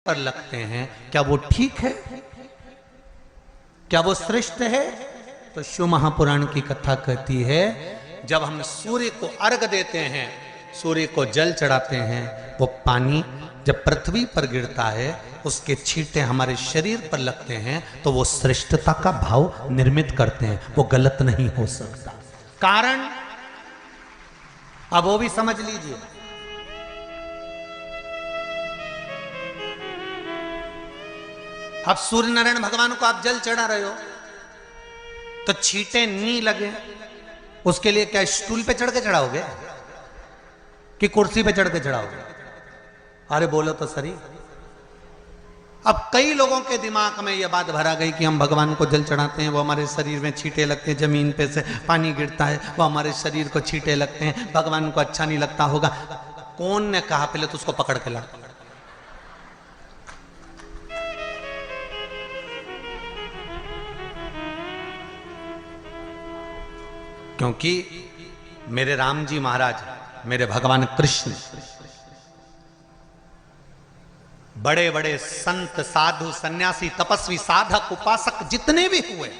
पर लगते हैं, क्या वो ठीक है? क्या वो श्रेष्ठ है? तो शिव महापुराण की कथा कहती है, जब हम सूर्य को अर्घ देते हैं, सूर्य को जल चढ़ाते हैं, वो पानी जब पृथ्वी पर गिरता है, उसके छींटे हमारे शरीर पर लगते हैं, तो वो श्रेष्ठता का भाव निर्मित करते हैं। वो गलत नहीं हो सकता। कारण अब वो भी समझ लीजिए। अब सूर्य नारायण भगवान को आप जल चढ़ा रहे हो तो छींटे नहीं लगे, उसके लिए क्या स्टूल पे चढ़ के चढ़ाओगे कि कुर्सी पे चढ़ के चढ़ाओगे? अरे बोलो तो सही। अब कई लोगों के दिमाग में यह बात भरा गई कि हम भगवान को जल चढ़ाते हैं, वो हमारे शरीर में छींटे लगते हैं, जमीन पे से पानी गिरता है, वो हमारे शरीर को छींटे लगते हैं, भगवान को अच्छा नहीं लगता होगा। कौन ने कहा? पहले तो उसको पकड़ के ला। क्योंकि मेरे राम जी महाराज, मेरे भगवान कृष्ण, बड़े बड़े संत, साधु, सन्यासी, तपस्वी, साधक, उपासक जितने भी हुए,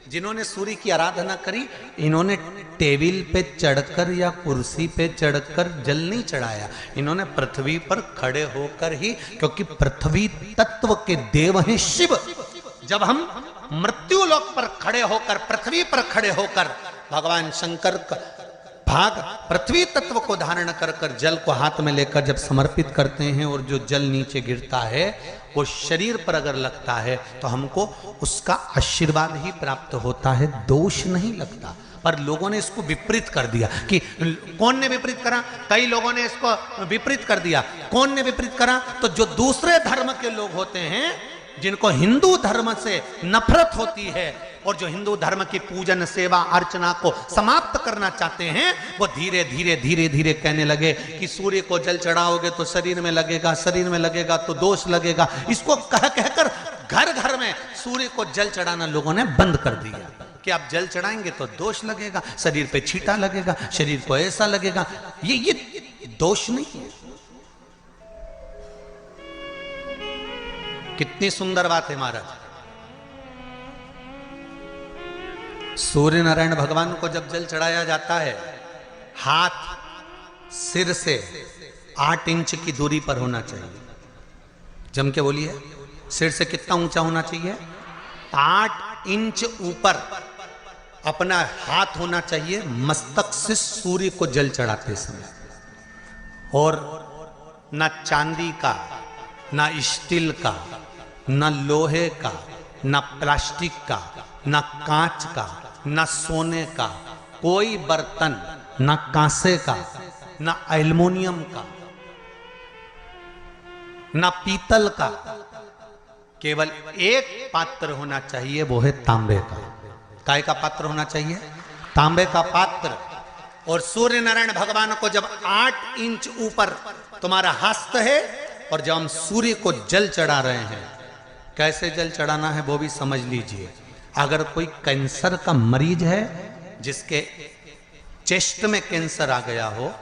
जिन्होंने सूर्य की आराधना करी, इन्होंने टेबल पे चढ़कर या कुर्सी पे चढ़कर जल नहीं चढ़ाया। इन्होंने पृथ्वी पर खड़े होकर ही, क्योंकि पृथ्वी तत्व के देव हैं शिव। जब हम मृत्यु लोक पर खड़े होकर, पृथ्वी पर खड़े होकर भगवान शंकर का भाग पृथ्वी तत्व को धारण कर कर जल को हाथ में लेकर जब समर्पित करते हैं, और जो जल नीचे गिरता है वो शरीर पर अगर लगता है तो हमको उसका आशीर्वाद ही प्राप्त होता है, दोष नहीं लगता। पर लोगों ने इसको विपरीत कर दिया। कि कौन ने विपरीत करा? कई लोगों ने इसको विपरीत कर दिया। कौन ने विपरीत करा? तो जो दूसरे धर्म के लोग होते हैं, जिनको हिंदू धर्म से नफरत होती है और जो हिंदू धर्म की पूजन, सेवा, अर्चना को समाप्त करना चाहते हैं, वो धीरे धीरे धीरे धीरे कहने लगे कि सूर्य को जल चढ़ाओगे तो शरीर में लगेगा, शरीर में लगेगा तो दोष लगेगा। इसको कह कहकर घर घर में सूर्य को जल चढ़ाना लोगों ने बंद कर दिया कि आप जल चढ़ाएंगे तो दोष लगेगा, शरीर पे छींटा लगेगा, शरीर को ऐसा लगेगा। ये दोष नहीं है। कितनी सुंदर बात है महाराज। सूर्य नारायण भगवान को जब जल चढ़ाया जाता है, हाथ सिर से 8 इंच की दूरी पर होना चाहिए। जम के बोलिए, सिर से कितना ऊंचा होना चाहिए? 8 इंच ऊपर अपना हाथ होना चाहिए मस्तक से सूर्य को जल चढ़ाते समय। और ना चांदी का, ना स्टील का, ना लोहे का, ना प्लास्टिक का, ना कांच का, ना सोने का कोई बर्तन, ना कांसे का, ना एल्युमिनियम का, ना पीतल का, केवल एक पात्र होना चाहिए, वो है तांबे का। काय का पात्र होना चाहिए? तांबे का पात्र। और सूर्य नारायण भगवान को जब 8 इंच ऊपर तुम्हारा हस्त है, और जब हम सूर्य को जल चढ़ा रहे हैं, कैसे जल चढ़ाना है वो भी समझ लीजिए। अगर कोई कैंसर का मरीज है, जिसके चेस्ट में कैंसर आ गया हो,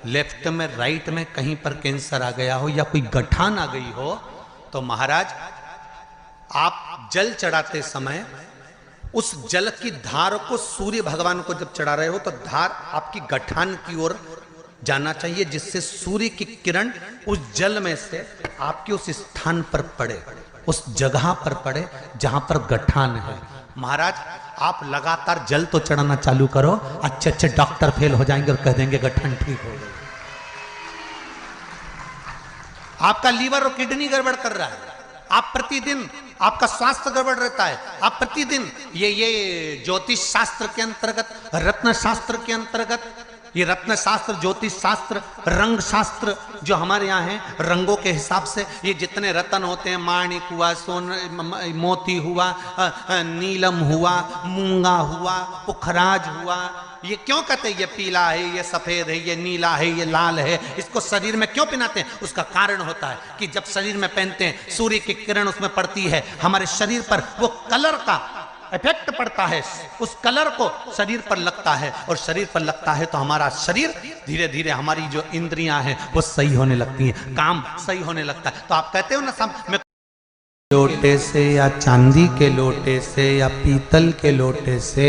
लेफ्ट में, राइट में कहीं पर कैंसर आ गया हो, या कोई गठान आ गई हो, तो महाराज आप जल चढ़ाते समय उस जल की धार को सूर्य भगवान को जब चढ़ा रहे हो, तो धार आपकी गठान की ओर जाना चाहिए, जिससे सूर्य की किरण उस जल में से आपके उस स्थान पर पड़े, उस जगह पर पड़े जहां पर गठान है। महाराज आप लगातार जल तो चढ़ाना चालू करो, अच्छे अच्छे डॉक्टर फेल हो जाएंगे और कह देंगे गठान ठीक हो गई। आपका लीवर और किडनी गड़बड़ कर रहा है, आप प्रतिदिन, आपका स्वास्थ्य गड़बड़ रहता है, आप प्रतिदिन ये ज्योतिष शास्त्र के अंतर्गत, रत्न शास्त्र के अंतर्गत, ये रत्न शास्त्र, ज्योतिष शास्त्र, रंग शास्त्र जो हमारे यहाँ है, रंगों के हिसाब से ये जितने रत्न होते हैं, माणिक हुआ, मोती हुआ, नीलम हुआ, मूंगा हुआ, पुखराज हुआ, ये क्यों कहते हैं ये पीला है, ये सफेद है, ये नीला है, ये लाल है, इसको शरीर में क्यों पहनाते हैं? उसका कारण होता है कि जब शरीर में पहनते हैं, सूर्य की किरण उसमें पड़ती है, हमारे शरीर पर वो कलर का इफेक्ट पड़ता है, उस कलर को शरीर पर लगता है, और शरीर पर लगता है तो हमारा शरीर धीरे धीरे, हमारी जो इंद्रियां हैं वो सही होने लगती हैं, काम सही होने लगता है। तो आप कहते हो ना मैं लोटे से या चांदी के लोटे से या पीतल के लोटे से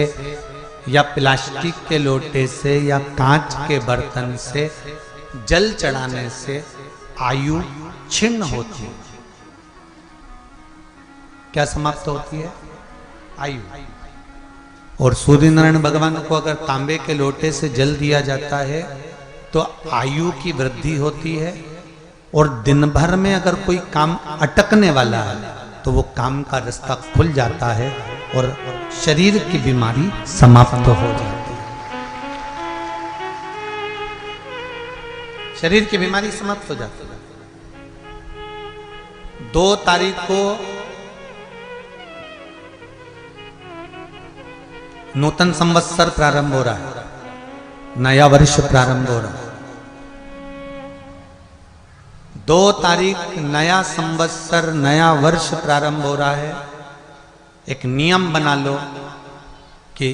या प्लास्टिक के लोटे से या कांच के बर्तन से जल चढ़ाने से आयु छिन्न होती है। क्या समाप्त होती है? आयु। और सूर्य नारायण भगवान को अगर तांबे के लोटे से जल दिया जाता है तो आयु की वृद्धि होती है, और दिन भर में अगर कोई काम अटकने वाला है तो वो काम का रास्ता खुल जाता है और शरीर की बीमारी समाप्त हो जाती है। शरीर की बीमारी समाप्त हो जाती है। 2 तारीख को नूतन संवत्सर प्रारंभ हो रहा है, नया वर्ष प्रारंभ हो रहा है। 2 तारीख नया संवत्सर, नया वर्ष प्रारंभ हो रहा है। एक नियम बना लो कि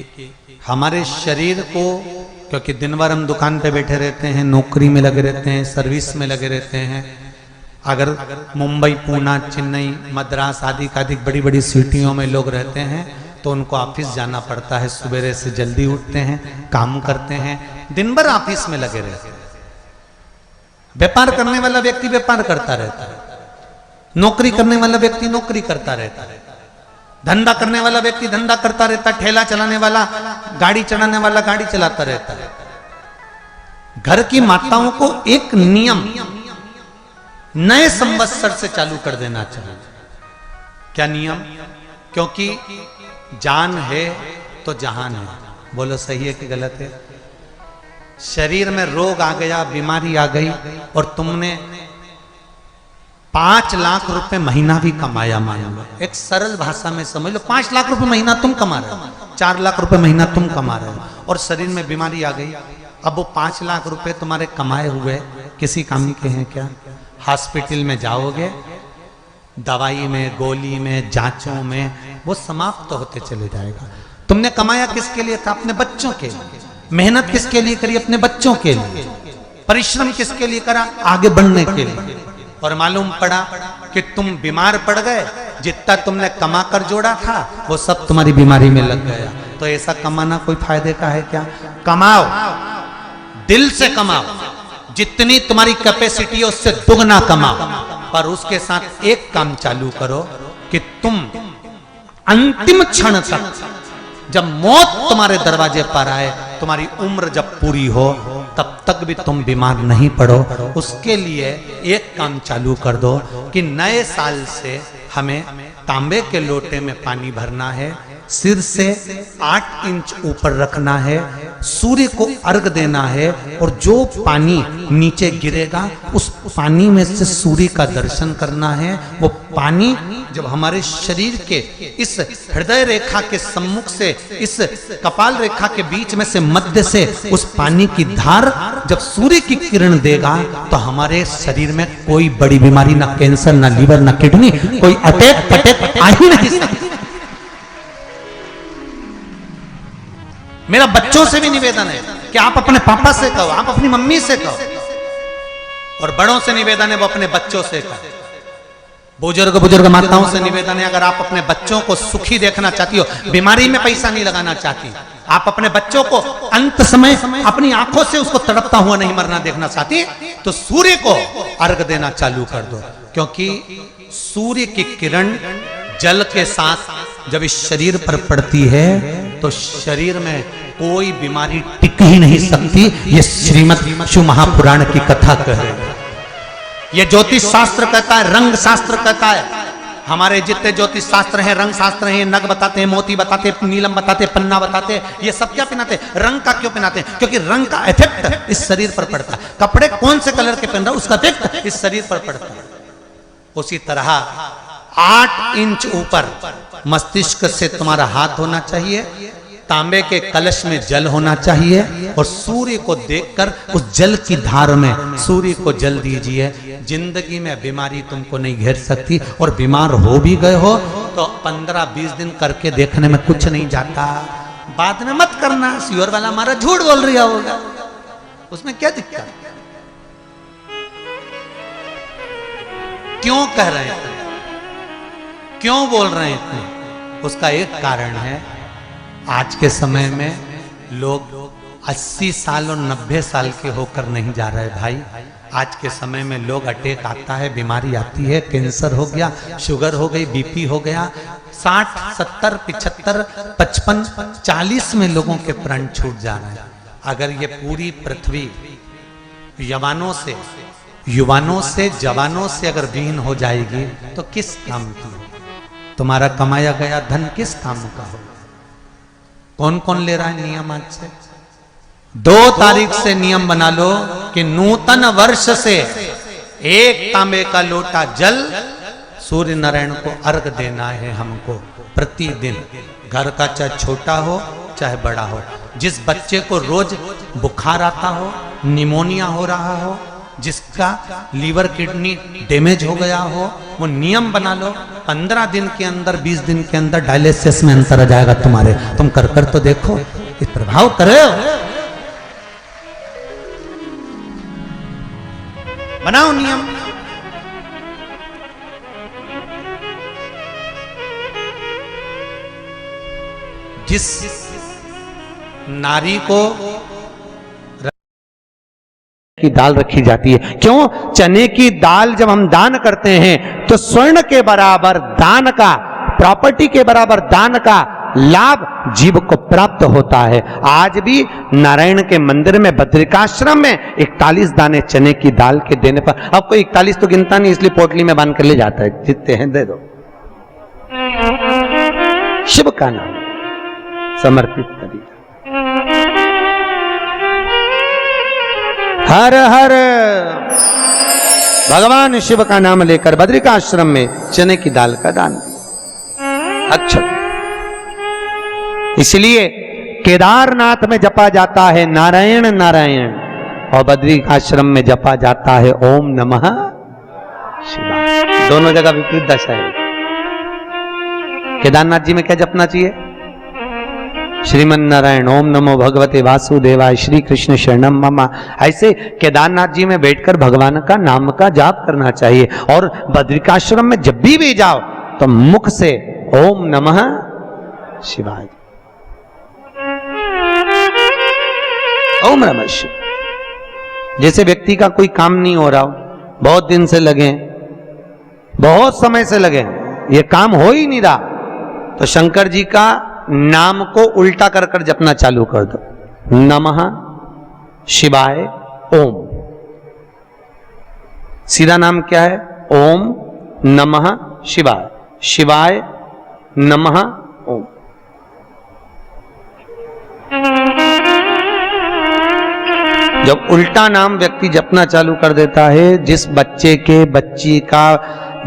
हमारे शरीर को, क्योंकि दिन भर हम दुकान पे बैठे रहते हैं, नौकरी में लगे रहते हैं, सर्विस में लगे रहते हैं। अगर मुंबई, पूना, चेन्नई, मद्रास आदि का अधिक बड़ी बड़ी सिटियों में लोग रहते हैं तो उनको ऑफिस जाना पड़ता है। सवेरे से जल्दी उठते हैं, काम करते हैं, दिन भर ऑफिस में लगे रहते हैं। व्यापार करने वाला व्यक्ति व्यापार करता रहता है, नौकरी करने वाला व्यक्ति नौकरी करता रहता है, धंधा करने वाला व्यक्ति धंधा करता रहता है, ठेला चलाने वाला, गाड़ी चलाने वाला गाड़ी चलाता रहता है। घर की माताओं को एक नियम नए संवत्सर से चालू कर देना चाहिए। क्या नियम? क्योंकि जान है तो जहान है। बोलो सही है कि गलत है? शरीर में रोग आ गया, बीमारी आ गई, और तुमने 5 लाख रुपए महीना भी कमाया, मान लो, एक सरल भाषा में समझ लो, 5 लाख रुपए महीना तुम कमा रहे हो, 4 लाख रुपए महीना तुम कमा रहे हो, और शरीर में बीमारी आ गई। अब वो 5 लाख रुपए तुम्हारे कमाए हुए किसी काम के हैं क्या? हॉस्पिटल में जाओगे, दवाई में, गोली में, जांचों में वो समाप्त होते चले जाएगा। तुमने कमाया किसके लिए था? अपने बच्चों के लिए। मेहनत किसके लिए करी? अपने बच्चों के लिए। परिश्रम किसके लिए करा? आगे बढ़ने के लिए। और मालूम पड़ा कि तुम बीमार पड़ गए, जितना तुमने कमा कर जोड़ा था वो सब तुम्हारी बीमारी में लग गया। तो ऐसा कमाना कोई फायदे का है क्या? कमाओ, दिल से कमाओ, जितनी तुम्हारी कैपेसिटी है उससे दुगना कमाओ, पर उसके साथ एक काम चालू करो कि तुम अंतिम क्षण तक, जब मौत तुम्हारे दरवाजे पर आए, तुम्हारी उम्र जब पूरी हो, तब तक भी तुम बीमार नहीं पड़ो। उसके लिए एक काम चालू कर दो कि नए साल से हमें तांबे के लोटे में पानी भरना है, सिर से 8 इंच ऊपर रखना है, सूर्य को अर्घ देना है, और जो पानी नीचे गिरेगा उस पानी में से सूर्य का दर्शन करना है। वो पानी जब हमारे शरीर के इस हृदय रेखा के सम्मुख से, इस कपाल रेखा के बीच में से, मध्य से उस पानी की धार जब सूर्य की किरण देगा तो हमारे शरीर में कोई बड़ी बीमारी, ना कैंसर, ना लीवर, ना किडनी, कोई अटैक पटैक आ ही नहीं सकती। मेरा बच्चों से भी निवेदन है कि आप अपने पापा से कहो, आप अपनी मम्मी से कहो, और बड़ों से निवेदन है वो अपने बच्चों से कहो। बुजुर्ग माताओं से निवेदन है, अगर आप अपने बच्चों को सुखी देखना चाहती हो, बीमारी में पैसा नहीं लगाना चाहती, आप अपने बच्चों को अंत समय अपनी आंखों से उसको तड़पता हुआ नहीं मरना देखना चाहती, तो सूर्य को अर्घ देना चालू कर दो। क्योंकि सूर्य की किरण जल के साथ जब इस शरीर पर पड़ती है तो शरीर में कोई बीमारी टिक ही नहीं सकती। ये श्रीमद् शिव महापुराण की कथा कह रहे हैं। ये ज्योतिष शास्त्र कहता है, रंग शास्त्र कहता है। हमारे जितने ज्योतिष शास्त्र हैं, रंग शास्त्र हैं, नग बताते हैं, मोती बताते हैं, नीलम बताते हैं, पन्ना बताते हैं, ये सब क्या पहनाते हैं? रंग का क्यों पहनाते हैं? क्योंकि रंग का इफेक्ट इस शरीर पर पड़ता है। कपड़े कौन से कलर के पहन रहा है उसका इफेक्ट इस शरीर पर पड़ता है। उसी तरह 8 इंच ऊपर मस्तिष्क से तुम्हारा हाथ होना चाहिए, तांबे के कलश में जल होना चाहिए, और सूर्य को देखकर उस जल की धार में सूर्य को जल दीजिए। जिंदगी में बीमारी तुमको नहीं घेर सकती, और बीमार हो भी गए हो तो 15-20 दिन करके देखने में कुछ नहीं जाता, बाद में मत करना, श्योर वाला हमारा झूठ बोल रहा होगा, उसमें क्या दिक्कत? क्यों कह रहे हैं, क्यों बोल रहे हैं? उसका एक कारण है, आज के समय में लोग 80 साल और 90 साल के होकर नहीं जा रहे भाई। आज के समय में लोग अटैक आता है, बीमारी आती है, कैंसर हो गया, शुगर हो गई, बीपी हो गया, 60, 70, 75, 55, 40 में लोगों के प्राण छूट जा रहे हैं। अगर ये पूरी पृथ्वी युवानों से जवानों से अगर विहीन हो जाएगी तो किस काम की? तुम्हारा कमाया गया धन किस काम का हो? कौन कौन ले रहा है नियम? आज से 2 तारीख से नियम बना लो कि नूतन वर्ष से 1 तांबे का लोटा जल सूर्य नारायण को अर्घ देना है हमको प्रतिदिन। घर का चाहे छोटा हो चाहे बड़ा हो, जिस बच्चे को रोज बुखार आता हो, निमोनिया हो रहा हो, जिसका लीवर किडनी डैमेज हो गया हो, वो नियम बना लो, 15 दिन के अंदर 20 दिन के अंदर डायलिसिस में अंतर आ जाएगा तुम्हारे। तुम कर तो देखो, इस प्रभाव करे, बनाओ नियम। जिस नारी को की दाल रखी जाती है, क्यों? चने की दाल जब हम दान करते हैं तो स्वर्ण के बराबर दान का, प्रॉपर्टी के बराबर दान का लाभ जीव को प्राप्त होता है। आज भी नारायण के मंदिर में बद्रिकाश्रम में 41 दाने चने की दाल के देने पर, अब कोई 41 तो गिनता नहीं, इसलिए पोटली में बांध कर ले जाता है, जितने हैं दे दो, शिव का नाम समर्पित करिए। हर हर भगवान शिव का नाम लेकर बद्रिकाश्रम में चने की दाल का दान। अच्छा, इसलिए केदारनाथ में जपा जाता है नारायण नारायण, और बद्रिकाश्रम में जपा जाता है ओम नमः शिवाय। दोनों जगह विपरीत दशा है। केदारनाथ जी में क्या जपना चाहिए? श्रीमन नारायण, ओम नमो भगवते वासुदेवाय, श्री कृष्ण शरणम मम। ऐसे केदारनाथ जी में बैठकर भगवान का नाम का जाप करना चाहिए। और बद्रिकाश्रम में जब भी जाओ तो मुख से ओम नमः शिवाय, ओम नमः शिवाय। जैसे व्यक्ति का कोई काम नहीं हो रहा हो, बहुत दिन से लगे, बहुत समय से लगे, ये काम हो ही नहीं रहा, तो शंकर जी का नाम को उल्टा कर कर जपना चालू कर दो। नमः शिवाय ओम। सीधा नाम क्या है? ओम नमः शिवाय, शिवाय नमः ओम। जब उल्टा नाम व्यक्ति जपना चालू कर देता है, जिस बच्चे के, बच्ची का,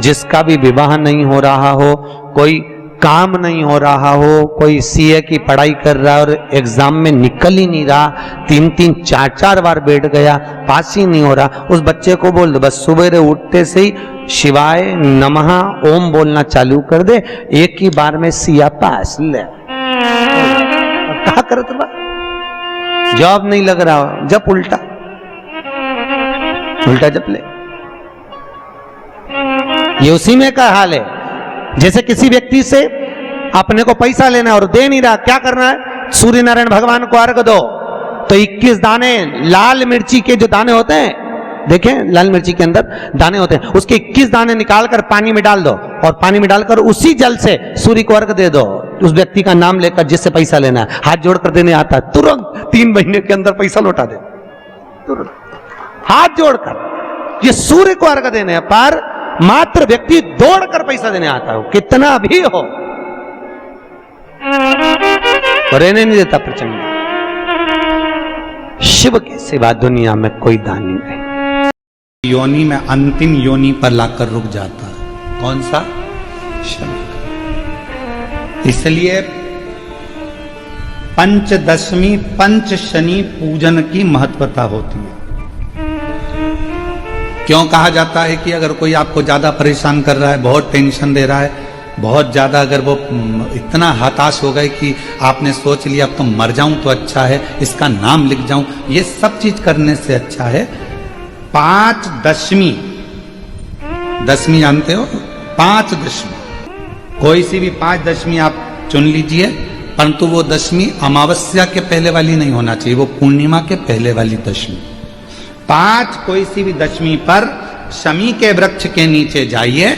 जिसका भी विवाह नहीं हो रहा हो, कोई काम नहीं हो रहा हो, कोई सीए की पढ़ाई कर रहा है और एग्जाम में निकल ही नहीं रहा, 3-3, 4-4 बार बैठ गया, पास ही नहीं हो रहा, उस बच्चे को बोल दो बस सुबह उठते से ही शिवाय नमः ओम बोलना चालू कर दे, एक ही बार में सिया पास ले। कहा करत बा, जॉब नहीं लग रहा, जब उल्टा जप ले। ये उसी में का हाल है। जैसे किसी व्यक्ति से अपने को पैसा लेना है और दे नहीं रहा, क्या करना है? सूर्य नारायण भगवान को अर्घ दो। तो 21 दाने लाल मिर्ची के जो दाने होते हैं, देखें लाल मिर्ची के अंदर दाने होते हैं, उसके 21 दाने निकालकर पानी में डाल दो, और पानी में डालकर उसी जल से सूर्य को अर्घ दे दो। उस व्यक्ति का नाम लेकर जिससे पैसा लेना है, हाथ जोड़कर देने आता है, तुरंत 3 महीने के अंदर पैसा लौटा दे, तुरंत हाथ जोड़कर। ये सूर्य को अर्घ देने पर मात्र व्यक्ति दौड़कर पैसा देने आता हो, कितना भी हो, रहने नहीं देता प्रचंड। शिव के सिवा दुनिया में कोई दानी नहीं। योनि में अंतिम योनि पर लाकर रुक जाता है, कौन सा? शनि। इसलिए पंचदशमी पंच शनि पूजन की महत्वता होती है। क्यों कहा जाता है कि अगर कोई आपको ज्यादा परेशान कर रहा है, बहुत टेंशन दे रहा है, बहुत ज्यादा अगर वो इतना हताश हो गए कि आपने सोच लिया अब तो मर जाऊं तो अच्छा है, इसका नाम लिख जाऊं, ये सब चीज करने से अच्छा है 5 दशमी, दशमी जानते हो, 5 दशमी, कोई सी भी 5 दशमी आप चुन लीजिए, परंतु वो दशमी अमावस्या के पहले वाली नहीं होना चाहिए, वो पूर्णिमा के पहले वाली दशमी। 5 कोई सी भी दशमी पर शमी के वृक्ष के नीचे जाइए,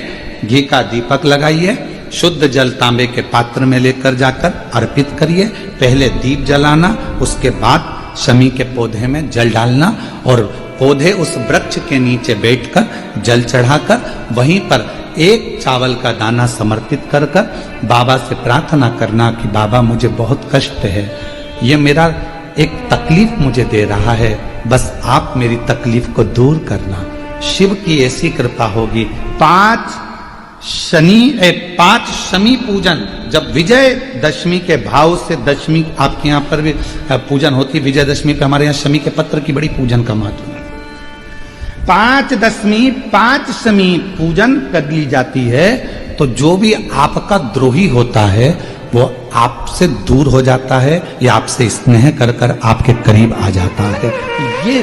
घी का दीपक लगाइए, शुद्ध जल तांबे के पात्र में लेकर जाकर अर्पित करिए, पहले दीप जलाना, उसके बाद शमी के पौधे में जल डालना और पौधे उस वृक्ष के नीचे बैठकर जल चढ़ाकर वहीं पर एक चावल का दाना समर्पित कर कर बाबा से प्रार्थना करना कि बाबा मुझे बहुत कष्ट है, ये मेरा एक तकलीफ मुझे दे रहा है, बस आप मेरी तकलीफ को दूर करना, शिव की ऐसी कृपा होगी। 5 शमी पूजन, जब विजय दशमी के भाव से दशमी आपके यहाँ पर भी पूजन होती, विजयदशमी पे हमारे यहाँ शमी के पत्र की बड़ी पूजन का महत्व है। 5 दशमी 5 शमी पूजन कर ली जाती है तो जो भी आपका द्रोही होता है वो आपसे दूर हो जाता है या आपसे स्नेह कर कर आपके करीब आ जाता है। ये